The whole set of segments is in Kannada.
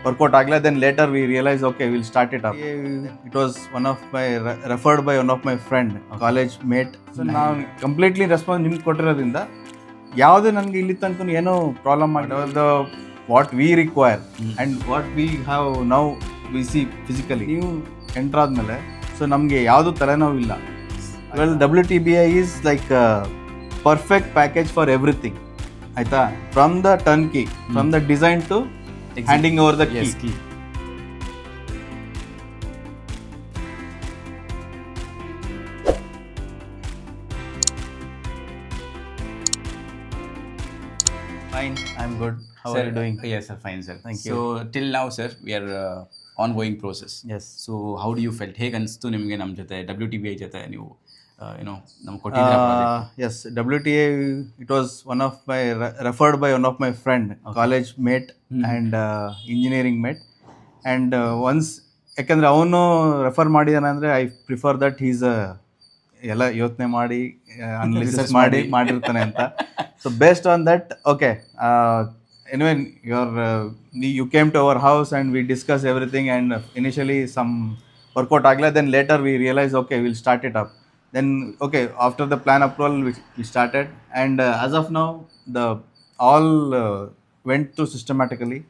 workout agla. Then later we realized, okay, we'll start it up. It was one of my referred by one of my friend, college mate. So now completely response ನಿಮ್ಗೆ ಕೊಟ್ಟಿರೋದ್ರಿಂದ ಯಾವುದೇ ನನಗೆ ಇಲ್ಲಿ ತನಕ ಏನೋ ಪ್ರಾಬ್ಲಮ್ ಆಗಿಲ್ಲ. What we require and what we have now we see physically ನೀವು ಎಂಟರ್ ಆದಮೇಲೆ ಸೊ ನಮಗೆ ಯಾವುದು ತಲೆನೋವಿಲ್ಲ. Well WTBI is like perfect package for everything. ಆಯಿತಾ, from the turn key, from the design to handing over the key. Fine, I'm good. How sir, are you doing? Yes, sir, fine, sir. Thank you. So till now, sir, we are ongoing process. Yes. So how do you felt? ಹೇಗೆ ಅನಿಸ್ತು ನಿಮಗೆ ನಮ್ಮ ಜೊತೆ WTBI ಜೊತೆ ನೀವು ನಮ್ಗೆ ಕೊಟ್ಟಿದ್ದೀರಾ project? Yes, WTA, it was one of my referred by one of my friend, college mate and engineering mate. And once ಯಾಕಂದರೆ ಅವನು ರೆಫರ್ ಮಾಡಿದಾನೆ ಅಂದರೆ ಐ ಪ್ರಿಫರ್ ದಟ್ ಈಸ್ ಎಲ್ಲ ಯೋಚನೆ ಮಾಡಿ ಅನಾಲಿಸಿಸ್ ಮಾಡಿರ್ತಾನೆ ಅಂತ. So based on that, okay, anyway, you came to our house and we discussed everything, and initially some workout agla. Then later we realized, okay, we'll start it up. Then okay, after the plan approval we started, and as of now the all went through systematically.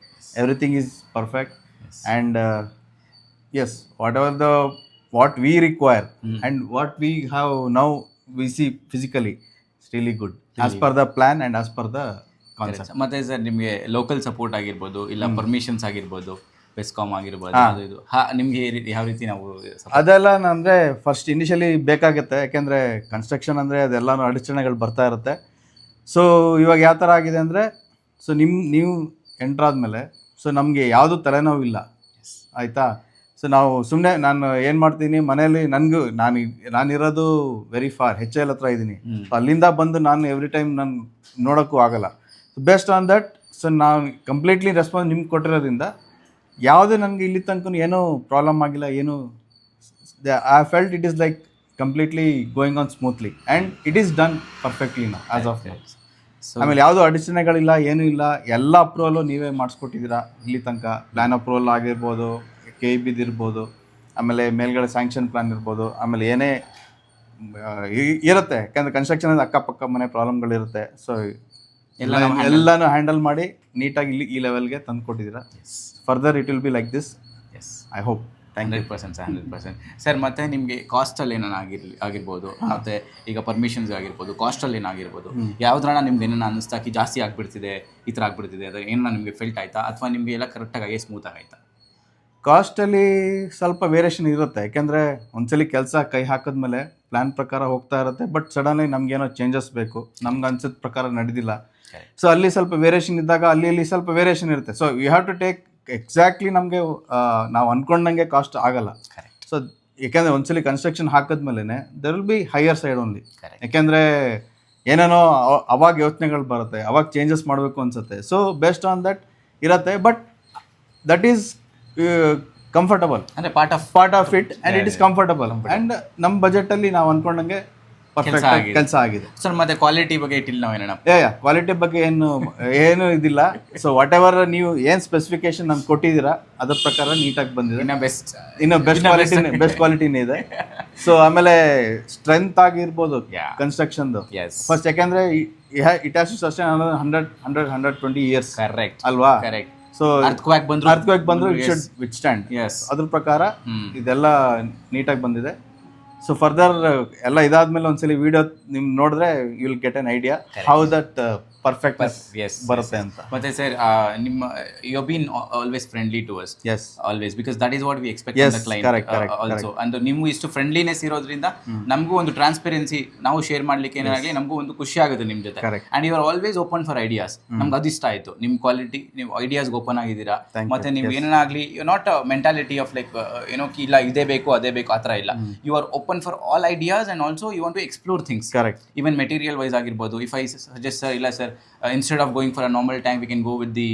Everything is perfect. Yes. And yes, what we require and what we have now we see physically, it's really good as per the plan and as per the concept. ಮತ್ತೆ ಸರ್ ನಿಮಗೆ ಲೋಕಲ್ ಸಪೋರ್ಟ್ ಆಗಿರ್ಬೋದು, ಇಲ್ಲ ಪರ್ಮಿಷನ್ಸ್ ಆಗಿರ್ಬೋದು, ಬೆಸ್ಕಾಮ್ ಆಗಿರ್ಬೋದು, ಅದು ಇದು ನಿಮಗೆ ಯಾವ ರೀತಿ ನಾವು ಅದೆಲ್ಲ ಅಂದರೆ ಫಸ್ಟ್ ಇನಿಷಿಯಲಿ ಬೇಕಾಗುತ್ತೆ. ಯಾಕೆಂದರೆ ಕನ್ಸ್ಟ್ರಕ್ಷನ್ ಅಂದರೆ ಅದೆಲ್ಲನೂ ಅಡಚಣೆಗಳು ಬರ್ತಾ ಇರುತ್ತೆ. ಸೊ ಇವಾಗ ಯಾವ ಥರ ಆಗಿದೆ ಅಂದರೆ, ಸೊ ನೀವು ಎಂಟ್ರ್ ಆದಮೇಲೆ ಸೊ ನಮಗೆ ಯಾವುದೂ ತಲೆನೋವಿಲ್ಲ. ಆಯಿತಾ, ಸೊ ನಾವು ಸುಮ್ಮನೆ ನಾನು ಏನು ಮಾಡ್ತೀನಿ ಮನೇಲಿ, ನಾನಿರೋದು ವೆರಿ ಫಾರ್ HL ಹತ್ರ ಇದ್ದೀನಿ. ಸೊ ಅಲ್ಲಿಂದ ಬಂದು ನಾನು ಎವ್ರಿ ಟೈಮ್ ನಾನು ನೋಡೋಕ್ಕೂ ಆಗಲ್ಲ. So based on that, so ನಾವು ಕಂಪ್ಲೀಟ್ಲಿ ರೆಸ್ಪಾನ್ಸ್ ನಿಮ್ಗೆ ಕೊಟ್ಟಿರೋದ್ರಿಂದ ಯಾವುದೇ ನನಗೆ ಇಲ್ಲಿ ತನಕ ಏನೂ ಪ್ರಾಬ್ಲಮ್ ಆಗಿಲ್ಲ. ಏನು I felt it is like completely going on smoothly and it is done perfectly now as of now. ಆಮೇಲೆ ಯಾವುದೂ ಅಡಚಣೆಗಳಿಲ್ಲ, ಏನೂ ಇಲ್ಲ. ಎಲ್ಲ ಅಪ್ರೂವಲು ನೀವೇ ಮಾಡಿಸ್ಕೊಟ್ಟಿದ್ದೀರಾ ಇಲ್ಲಿ ತನಕ. ಪ್ಲ್ಯಾನ್ ಅಪ್ರೂವಲ್ ಆಗಿರ್ಬೋದು, KEBದು ಇರ್ಬೋದು, ಆಮೇಲೆ ಮೇಲ್ಗಡೆ ಸ್ಯಾಂಕ್ಷನ್ ಪ್ಲಾನ್ ಇರ್ಬೋದು, ಆಮೇಲೆ ಏನೇ ಇರುತ್ತೆ. ಯಾಕಂದರೆ ಕನ್ಸ್ಟ್ರಕ್ಷನ್ ಅಂದರೆ ಅಕ್ಕಪಕ್ಕ ಮನೆ ಪ್ರಾಬ್ಲಮ್ಗಳಿರುತ್ತೆ. ಸೊ ಎಲ್ಲನೂ ಹ್ಯಾಂಡಲ್ ಮಾಡಿ ನೀಟಾಗಿ ಇಲ್ಲಿ ಈ ಲೆವೆಲ್ಗೆ ತಂದು ಕೊಟ್ಟಿದ್ದೀರಾ. Further it will be like this. Yes, I hope. 100% 100%. Sir, ಮತ್ತು ನಿಮಗೆ ಕಾಸ್ಟಲ್ಲಿ ಏನಾರು ಆಗಿರ್ಬೋದು, ಮತ್ತು ಈಗ ಪರ್ಮಿಷನ್ಸ್ ಆಗಿರ್ಬೋದು, ಕಾಸ್ಟಲ್ಲಿ ಏನಾಗಿರ್ಬೋದು, ಯಾವ್ದ್ರಣ ನಿಮ್ಗೆ ಏನಾರು ಅನ್ನಿಸ್ತಾಕಿ ಜಾಸ್ತಿ ಆಗಿಬಿಡ್ತಿದೆ, ಈ ಥರ ಆಗಿಬಿಡ್ತಿದೆ, ಅದು ಏನೋ ನಿಮಗೆ ಫೆಲ್ಟ್ ಆಯಿತಾ, ಅಥವಾ ನಿಮಗೆ ಎಲ್ಲ ಕರೆಕ್ಟಾಗಿ ಸ್ಮೂತಾಗಿ ಆಯಿತಾ? ಕಾಸ್ಟಲ್ಲಿ ಸ್ವಲ್ಪ ವೇರಿಯೇಷನ್ ಇರುತ್ತೆ. ಯಾಕೆಂದರೆ ಒಂದ್ಸಲಿ ಕೆಲಸ ಕೈ ಹಾಕಿದ್ಮೇಲೆ ಪ್ಲ್ಯಾನ್ ಪ್ರಕಾರ ಹೋಗ್ತಾ ಇರುತ್ತೆ. ಬಟ್ ಸಡನ್ಲಿ ನಮಗೇನೋ ಚೇಂಜಸ್ ಬೇಕು, ನಮ್ಗೆ ಅನ್ಸಿದ ಪ್ರಕಾರ ನಡೆದಿಲ್ಲ. ಸೊ ಅಲ್ಲಿ ಸ್ವಲ್ಪ ವೇರಿಯೇಷನ್ ಇದ್ದಾಗ ಅಲ್ಲಿ ಸ್ವಲ್ಪ ವೇರಿಯೇಷನ್ ಇರುತ್ತೆ. So you have to take exactly ನಮಗೆ ನಾವು ಅಂದ್ಕೊಂಡಂಗೆ ಕಾಸ್ಟ್ ಆಗಲ್ಲ. ಸೊ ಯಾಕೆಂದರೆ ಒಂದ್ಸಲಿ ಕನ್ಸ್ಟ್ರಕ್ಷನ್ ಹಾಕಿದ್ಮೇಲೆ there will be higher side only. ಯಾಕೆಂದರೆ ಏನೇನೋ ಅವಾಗ ಯೋಚನೆಗಳು ಬರುತ್ತೆ, ಅವಾಗ ಚೇಂಜಸ್ ಮಾಡಬೇಕು ಅನಿಸುತ್ತೆ. ಸೊ ಬೇಸ್ಡ್ ಆನ್ ದಟ್ ಇರುತ್ತೆ. ಬಟ್ ದಟ್ ಈಸ್ ಕಂಫರ್ಟಬಲ್, ಅಂದರೆ part of it, and it is comfortable. And ನಮ್ಮ ಬಜೆಟಲ್ಲಿ ನಾವು ಅಂದ್ಕೊಂಡಂಗೆ ಪರ್ಫೆಕ್ಟ್ ಕೆಲಸ ಆಗಿದೆ. ಸರ್, ಮತ್ತೆ ಕ್ವಾಲಿಟಿ ಬಗ್ಗೆ ಇಟ್ಟಿಲ್ಲ ನಾವು ಏನೇನ? ಕ್ವಾಲಿಟಿ ಬಗ್ಗೆ ಏನು ಇದಿಲ್ಲ. ಸೊ ವಾಟ್ ಎವರ್ ನೀವು ಏನು ಸ್ಪೆಸಿಫಿಕೇಶನ್ ನಮ್ಗೆ ಕೊಟ್ಟಿದ್ದೀರಾ ಅದ್ರ ಪ್ರಕಾರ ನೀಟಾಗಿ ಬಂದಿದೆ. ಇನ್ನು ಬೆಸ್ಟ್ ಕ್ವಾಲಿಟಿನೇ ಇದೆ. ಸೊ ಆಮೇಲೆ ಸ್ಟ್ರೆಂತ್ ಆಗಿರ್ಬೋದು ಕನ್ಸ್ಟ್ರಕ್ಷನ್ದು ಫಸ್ಟ್. ಯಾಕೆಂದರೆ it has to sustain 120 years. Correct ಅಲ್ವಾ? ಕರೆಕ್ಟ್. ಸೊ ಅರ್ಥಕ್ವೇಕ್ ಬಂದ್ರು ಇಟ್ ಶುಡ್ ವಿತ್ಸ್ಟ್ಯಾಂಡ್. ಅದ್ರ ಪ್ರಕಾರ ಇದೆಲ್ಲ ನೀಟಾಗಿ ಬಂದಿದೆ. ಸೊ ಫರ್ದರ್ ಎಲ್ಲ ಇದಾದ್ಮೇಲೆ ಒಂದ್ಸಲಿ ವಿಡಿಯೋ ನಿಮ್ ನೋಡಿದ್ರೆ you will get an idea how that perfectness ಬರುತ್ತೆ ಅಂತ. ಮತ್ತೆ ಸರ್, ನಿಮ್ಮ you have been always friendly to us. Yes, always, because that is what we expect from the client also. And ನಿಮ್ಗೂ ಇಷ್ಟು ಫ್ರೆಂಡ್ಲಿನೆಸ್ ಇರೋದ್ರಿಂದ ನಮಗೂ ಒಂದು ಟ್ರಾನ್ಸ್ಪರೆನ್ಸಿ, ನಾವು ಶೇರ್ ಮಾಡ್ಲಿಕ್ಕೆ ಏನಾಗಲಿ ನಮಗೂ ಒಂದು ಖುಷಿ ಆಗುತ್ತೆ ನಿಮ್ಮ ಜೊತೆ. And you are always open for ideas. ನಮ್ಗೆ ಅದು ಇಷ್ಟ ಆಯ್ತು, ನಿಮ್ಮ ಕ್ವಾಲಿಟಿ, ನೀವು ಐಡಿಯಾಸ್ಗೆ ಓಪನ್ ಆಗಿದ್ದೀರಾ. ಮತ್ತೆ ನೀವು ಏನಾಗಲಿ you not mentality of like ಇಲ್ಲ ಇದೇ ಬೇಕು ಅದೇ ಬೇಕು ಆ ಥರ ಇಲ್ಲ. You are open for all ideas and also you want to explore things. Correct. Even material wise ಆಗಿರ್ಬೋದು. ಇಫ್ ಐ ಸಜೆಸ್ಟ್ ಸರ್, ಇಲ್ಲ sir, instead of going for a normal tank we can go with the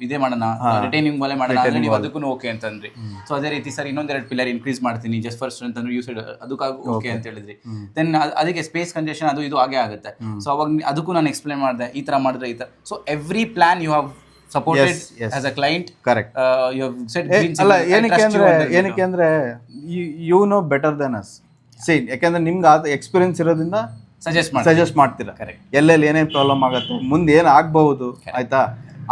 ಇದೇ ಮಾಡೋಣ, ರಿಟೈನಿಂಗ್ ವಾಲೆ ಮಾಡೋಣ ಅಂದ್ರೆ ನೀವು ಅದಕ್ಕೂ ಓಕೆ ಅಂತಂದ್ರಿ. ಸೊ ಅದೇ ರೀತಿ ಸರ್ ಇನ್ನೊಂದೆರಡು ಪಿಲ್ಲರ್ ಇನ್ಕ್ರೀಸ್ ಮಾಡ್ತೀನಿ ಜಸ್ಟ್ ಫಸ್ಟ್ ಅಂತಂದ್ರೆ ಯು ಸೈಡ್ ಅದಕ್ಕಾಗಿ ಓಕೆ ಅಂತ ಹೇಳಿದ್ರಿ. ದೆನ್ ಅದಕ್ಕೆ ಸ್ಪೇಸ್ ಕಂಜೆಷನ್ ಅದು ಇದು ಆಗೇ ಆಗುತ್ತೆ. ಸೊ ಅವಾಗ ಅದಕ್ಕೂ ನಾನು ಎಕ್ಸ್ಪ್ಲೇನ್ ಮಾಡಿದೆ, ಈ ಥರ ಮಾಡಿದ್ರೆ ಈ ಥರ. So every plan you have supported Yes, yes. as a client. Correct. You have said ಏ, green ಅಲ್ಲ signal. I ಏನಕ್ಕೆ trust you ಅಂದ್ರೆ on the ಏನಕ್ಕೆ ಅಂದ್ರೆ you know better than us. See ಯಾಕಂದ್ರೆ ನಿಮ್ಗೆ ಅದು ಎಕ್ಸ್ಪೀರಿಯನ್ಸ್ ಇರೋದ್ರಿಂದ suggest ಮಾಡಿ. ಸಜೆಸ್ಟ್ ಮಾಡ್ತೀರಾ. Correct. ಎಲ್ಲೆಲ್ಲಿ ಏನೇನು ಪ್ರಾಬ್ಲಮ್ ಆಗುತ್ತೆ, ಮುಂದೆ ಏನು ಆಗ್ಬಹುದು, ಆಯ್ತಾ,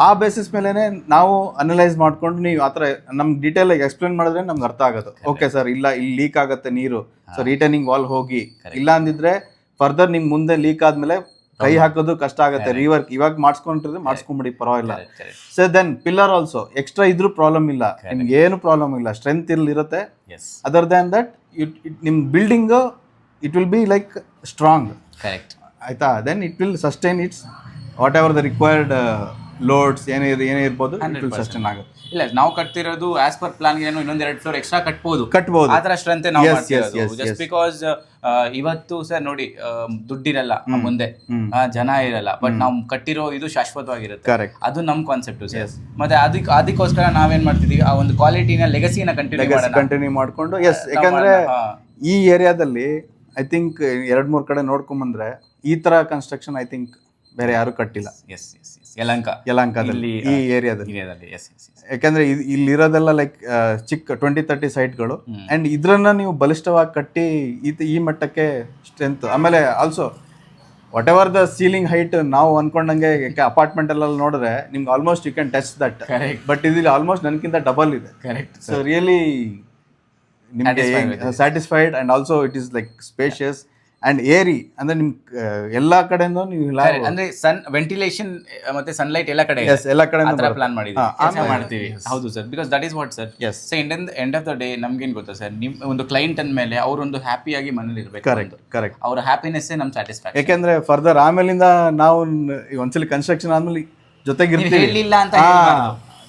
ಆ ಬೇಸಿಸ್ ಮೇಲೆನೆ ನಾವು ಅನಲೈಸ್ ಮಾಡ್ಕೊಂಡು ನೀವು ಆ ಥರ ನಮ್ಗೆ ಡೀಟೇಲ್ ಆಗಿ ಎಕ್ಸ್ಪ್ಲೇನ್ ಮಾಡಿದ್ರೆ ನಮ್ಗೆ ಅರ್ಥ ಆಗೋದು. ಓಕೆ ಸರ್, ಇಲ್ಲ ಇಲ್ಲಿ ಲೀಕ್ ಆಗುತ್ತೆ ನೀರು, ಸೊ ರಿಟರ್ನಿಂಗ್ ವಾಲ್ ಹೋಗಿ, ಇಲ್ಲ ಅಂದಿದ್ರೆ ಫರ್ದರ್ ನಿಮ್ಗೆ ಮುಂದೆ ಲೀಕ್ ಆದ್ಮೇಲೆ ಕೈ ಹಾಕೋದು ಕಷ್ಟ ಆಗುತ್ತೆ. ರಿವರ್ಕ್ ಇವಾಗ ಮಾಡಿಸ್ಕೊಂಡಿದ್ರೆ ಮಾಡಿಸ್ಕೊಂಬಿಡಿ, ಪರವಾಗಿಲ್ಲ. So then pillar also extra ಇದ್ರೂ ಪ್ರಾಬ್ಲಮ್ ಇಲ್ಲ, ನಿಮ್ಗೆ ಏನು ಪ್ರಾಬ್ಲಮ್ ಇಲ್ಲ, ಸ್ಟ್ರೆಂತ್ ಇರುತ್ತೆ. Yes. ಅದರ್ ದ್ಯಾನ್ ದಟ್ ನಿಮ್ಮ building it will be like strong. Correct. ಆಯ್ತಾ, then it will sustain it's whatever the required loads ಏನೇ ಇರ್ಬೋದು, ಇಟ್ ವಿಲ್ ಸಸ್ಟೈನ್ ಆಗುತ್ತೆ. ಇಲ್ಲ, ನಾವು ಕಟ್ತಿರೋದು ಆಸ್ ಪರ್ ಪ್ಲಾನ್ ಏನು ಇನ್ನೊಂದು 2 ಫ್ಲೋರ್ ಎಕ್ಸ್ಟ್ರಾ ಕಟ್ಬೋದು. ಆ ತರ ಸ್ಟ್ರೆಂತ್ ನಾವು ಮಾಡ್ತಿರೋದು. ಜಸ್ಟ್ ಬಿಕಾಸ್ ಇವತ್ತು ಸರ್ ನೋಡಿ, ದುಡ್ಡಿರಲ್ಲ ಮುಂದೆ, ಜನ ಇರಲ್ಲ, ಬಟ್ ನಾವು ಕಟ್ಟಿರೋ ಇದು ಶಾಶ್ವತವಾಗಿರುತ್ತೆ. ಕರೆಕ್ಟ್. ಅದು ನಮ್ ಕಾನ್ಸೆಪ್ಟ್ ಸರ್. ಮತ್ತೆ ಅದಕ್ಕೋಸ್ಕರ ನಾವೇನ್ ಮಾಡ್ತಿದೀವಿ, ಆ ಒಂದು ಕ್ವಾಲಿಟಿನ ಲೆಗಸಿನ ಕಂಟಿನ್ಯೂ ಮಾಡ್ಕೊಂಡು. ಎಸ್, ಯಾಕಂದ್ರೆ ಈ ಏರಿಯಾದಲ್ಲಿ ಐ ಥಿಂಕ್ 2-3 ಕಡೆ ನೋಡ್ಕೊಂಬಂದ್ರೆ ಈ ತರ ಕನ್ಸ್ಟ್ರಕ್ಷನ್ ಐ ಥಿಂಕ್ ಬೇರೆ ಯಾರು ಕಟ್ಟಿಲ್ಲ. ಯಲಹಂಕದಲ್ಲಿ ಈ ಏರಿಯಾದಲ್ಲಿ. ಯಾಕಂದ್ರೆ ಇಲ್ಲಿರೋದೆಲ್ಲ ಲೈಕ್ ಚಿಕ್ಕ 20-30 ಸೈಟ್ಗಳು, ಅಂಡ್ ಇದ್ರನ್ನ ನೀವು ಬಲಿಷ್ಠವಾಗಿ ಕಟ್ಟಿ ಈ ಮಟ್ಟಕ್ಕೆ ಸ್ಟ್ರೆಂತ್. ಆಮೇಲೆ also whatever the ceiling height ನಾವು ಅನ್ಕೊಂಡಂಗೆ ಅಪಾರ್ಟ್ಮೆಂಟ್ ಎಲ್ಲ ನೋಡಿದ್ರೆ ನಿಮ್ಗೆ almost you can touch that, but ಇದು ಆಲ್ಮೋಸ್ಟ್ ನನಗಿಂತ ಡಬಲ್ ಇದೆ. ಕರೆಕ್ಟ್. ಸೊ ರಿಯಲಿ ನಿಮಗೆ satisfied, and also it is like spacious and airy. ಅಂದ್ರೆ ನಿಮ್ ಎಲ್ಲಾ ಕಡೆಯಿಂದ ನೀವು ಅಂದ್ರೆ ವೆಂಟಿಲೇಷನ್ ಮತ್ತೆ ಸನ್ಲೈಟ್ ಎಲ್ಲ ಕಡೆ ಪ್ಲಾನ್ ಮಾಡ್ತೀವಿ. ಹೌದು sir, because that is what sir. So end of the day ನಮ್ಗೇನ್ ಗೊತ್ತಾ ಸರ್, ನಿಮ್ ಒಂದು ಕ್ಲೈಂಟ್ ಅಂದ್ಮೇಲೆ ಅವ್ರೊಂದು ಹ್ಯಾಪಿಯಾಗಿ ಮನೇಲಿ ಇರ್ಬೇಕು. ಕರೆಕ್ಟ್. ಅವ್ರ ಹ್ಯಾಪಿನೆಸ್ ನಮ್ ಸ್ಯಾಟಿಸ್ಫ್ಯಾಕ್ಷನ್. ಯಾಕಂದ್ರೆ ಫರ್ದರ್ ಆಮೇಲಿಂದ ನಾವು ಒಂದ್ಸಲಿ ಕನ್ಸ್ಟ್ರಕ್ಷನ್ ಆದ್ಮೇಲೆ ಜೊತೆಗಿರ್ತೀವಿ ಅಂತ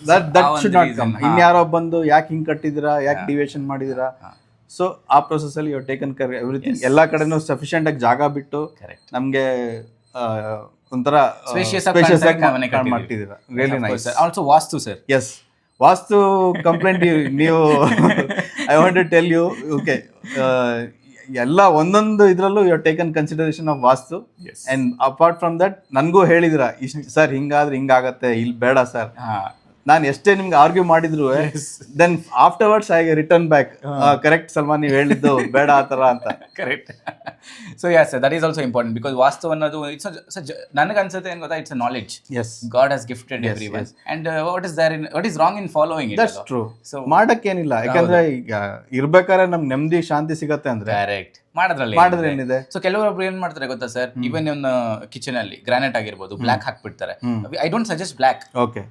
that should not come. ಇನ್ಯಾರೋ ಬಂದು ಯಾಕೆ ಹಿಂಗ್ ಕಟ್ಟಿದಿರಾ, ಯಾಕೆ ಡಿವಿಯೇಷನ್ ಮಾಡಿದಿರಾ. ಸೊ ಆ ಪ್ರೊಸೆಸ್ ಅಲ್ಲಿ ಯು ಟೇಕನ್ ಕೇರ್ ಎವ್ರಿಥಿಂಗ್. ಎಲ್ಲಾ ಕಡೆನೂ ಸಫಿಶಿಯಂಟ್ ಆಗಿ ಜಾಗ ಬಿಟ್ಟು ನಮ್ಗೆ ಒಂಥರ ಸ್ಪೇಷಿಯಸ್ ಆಗಿ ಮಾಡ್ತಿದ್ದೀರಾ. Really nice. Also vastu sir. Yes, vastu complaint ನೀವು I want to tell you. Okay, ಎಲ್ಲ ಒಂದೊಂದು ಇದ್ರಲ್ಲೂ you taken consideration of vastu. And apart from that ನನ್ಗೂ ಹೇಳಿದಿರಾ, ಇಷ್ಟು ಸರ್ ಹಿಂಗಾದ್ರೆ ಹಿಂಗಾಗತ್ತೆ, ಇಲ್ಲಿ ಬೇಡ ಸರ್. ನಾನು ಎಷ್ಟೇ ನಿಮ್ಗೆ ಆರ್ಗ್ಯೂ ಮಾಡಿದ್ರು, then afterwards I return back, correct Salman, ನೀವು ಹೇಳಿದ್ದು ಬೇಡ ಆ ಥರ ಅಂತ. Correct. So yes, that is also important, because vastu ಅನ್ನೋದು ಇಟ್ಸ್ ನನಗೆ ಅನ್ಸುತ್ತೆ ಏನು ಗೊತ್ತಾ, it's a knowledge. God has gifted everyone, and what is wrong in following it. That's true. So ಮಾಡಕ್ಕೇನಿಲ್ಲ, ಯಾಕಂದ್ರೆ ಈಗ ಇರ್ಬೇಕಾದ್ರೆ ನಮ್ಗೆ ನೆಮ್ಮದಿ ಶಾಂತಿ ಸಿಗತ್ತೆ ಅಂದ್ರೆ ಕರೆಕ್ಟ್ ಮಾಡಿದ್ರೆ ಏನಿದೆ. ಸೊ ಕೆಲವೊಬ್ರು ಏನ್ ಮಾಡ್ತಾರೆ ಗೊತ್ತಾ ಸರ್, ಇವನ್ ಒಂದು ಕಿಚನ್ ಅಲ್ಲಿ ಗ್ರಾನೈಟ್ ಆಗಿರ್ಬೋದು, ಬ್ಲಾಕ್ ಹಾಕ್ಬಿಡ್ತಾರೆ. I don't suggest black. Okay.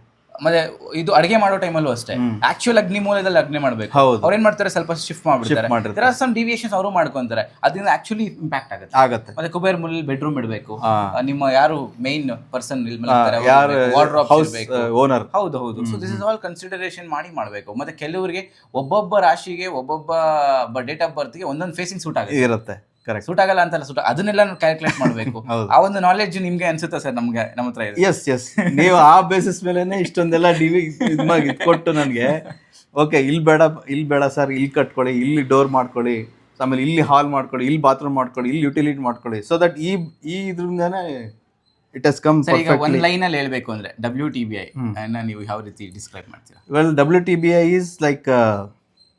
ಮತ್ತೆ ಇದು ಅಡಿಗೆ ಮಾಡೋ ಟೈಮಲ್ಲೂ ಅಷ್ಟೇ, ಆಕ್ಚುಯಲ್ ಅಗ್ನಿ ಮೂಲದಲ್ಲಿ ಅಗ್ನಿ ಮಾಡ್ಬೇಕು. ಅವ್ರು ಏನ್ ಮಾಡ್ತಾರೆ, ಸ್ವಲ್ಪ ಶಿಫ್ಟ್ ಮಾಡ್ಬಿಡ್ತಾರೆ. ದೇರ್ ಆರ್ ಸಮ್ ಡಿವಿಯೇಷನ್ಸ್ ಅವರು ಮಾಡ್ಕೊಂತಾರೆ, ಅದರಿಂದ ಆಕ್ಚುಲಿ ಇಂಪ್ಯಾಕ್ಟ್ ಆಗುತ್ತೆ. ಮತ್ತೆ ಕುಬೇರ್ ಮೂಲ ಬೆಡ್ರೂಮ್ ಇಡಬೇಕು, ನಿಮ್ಮ ಯಾರು ಮೇನ್ ಪರ್ಸನ್ ಓನರ್. ಹೌದು. So this is all consideration ಮಾಡಬೇಕು. ಮತ್ತೆ ಕೆಲವರಿಗೆ ಒಬ್ಬೊಬ್ಬ ರಾಶಿಗೆ ಒಬ್ಬೊಬ್ಬ ಡೇಟ್ ಆಫ್ ಬರ್ತ್ಗೆ ಒಂದೊಂದು ಫೇಸಿಂಗ್ ಸೂಟ್ ಇರುತ್ತೆ. ಸೂಟ್ ಆಗಲ್ಲ ಅಂತಲ್ಲ, ಸೂಟ್ ಅದನ್ನೆಲ್ಲ ಕ್ಯಾಲ್ಕುಲೇಟ್ ಮಾಡಬೇಕು. ಆ ಒಂದು ನಾಲೆಡ್ಜ್ ನಿಮ್ಗೆ ಅನ್ಸುತ್ತಾ ಸರ್? ನಮ್ಮ ಹತ್ರ ಇದೆ. ಎಸ್, ನೀವು ಆ ಬೇಸಿಸ್ ಮೇಲೆನೆ ಇಷ್ಟೊಂದೆಲ್ಲ ಇಟ್ಕೊಟ್ಟು ನನಗೆ ಓಕೆ ಇಲ್ಲಿ ಬೇಡ ಸರ್, ಇಲ್ಲಿ ಕಟ್ಕೊಳ್ಳಿ, ಇಲ್ಲಿ ಡೋರ್ ಮಾಡ್ಕೊಳ್ಳಿ, ಆಮೇಲೆ ಇಲ್ಲಿ ಹಾಲ್ ಮಾಡ್ಕೊಳ್ಳಿ, ಇಲ್ಲಿ ಬಾತ್ರೂಮ್ ಮಾಡ್ಕೊಳ್ಳಿ, ಇಲ್ಲಿ ಯುಟಿಲಿಟಿ ಮಾಡ್ಕೊಳ್ಳಿ. ಸೊ ದಟ್ ಈ ಇದ್ರಿಂದಾನೆ ಇಟ್ ಹಸ್ ಕಮ್. ಈಗ ಒಂದು ಲೈನ್ ಅಲ್ಲಿ ಹೇಳ್ಬೇಕು ಅಂದ್ರೆ WTBI ನೀವು ಯಾವ ರೀತಿ ಡಿಸ್ಕ್ರೈಬ್ ಮಾಡ್ತೀರಾ? Well, WTBI is like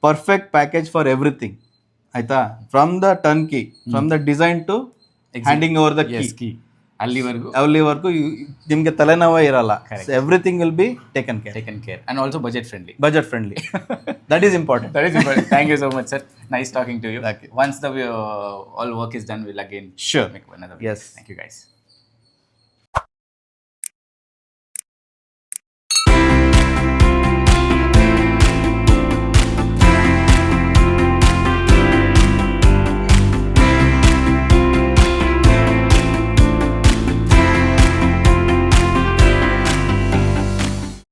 perfect package for everything. ಆಯ್ತಾ, from the turn key, from the design to handing over the key, ಅಲ್ಲಿವರೆಗೂ ನಿಮ್ಗೆ ತಲೆನೋವೇ ಇರಲ್ಲ. Everything will be taken care and also budget friendly. That is important. Thank you so much, sir. Nice talking to you. Once the all work is done, we'll again sure make another. Yes. Thank you guys.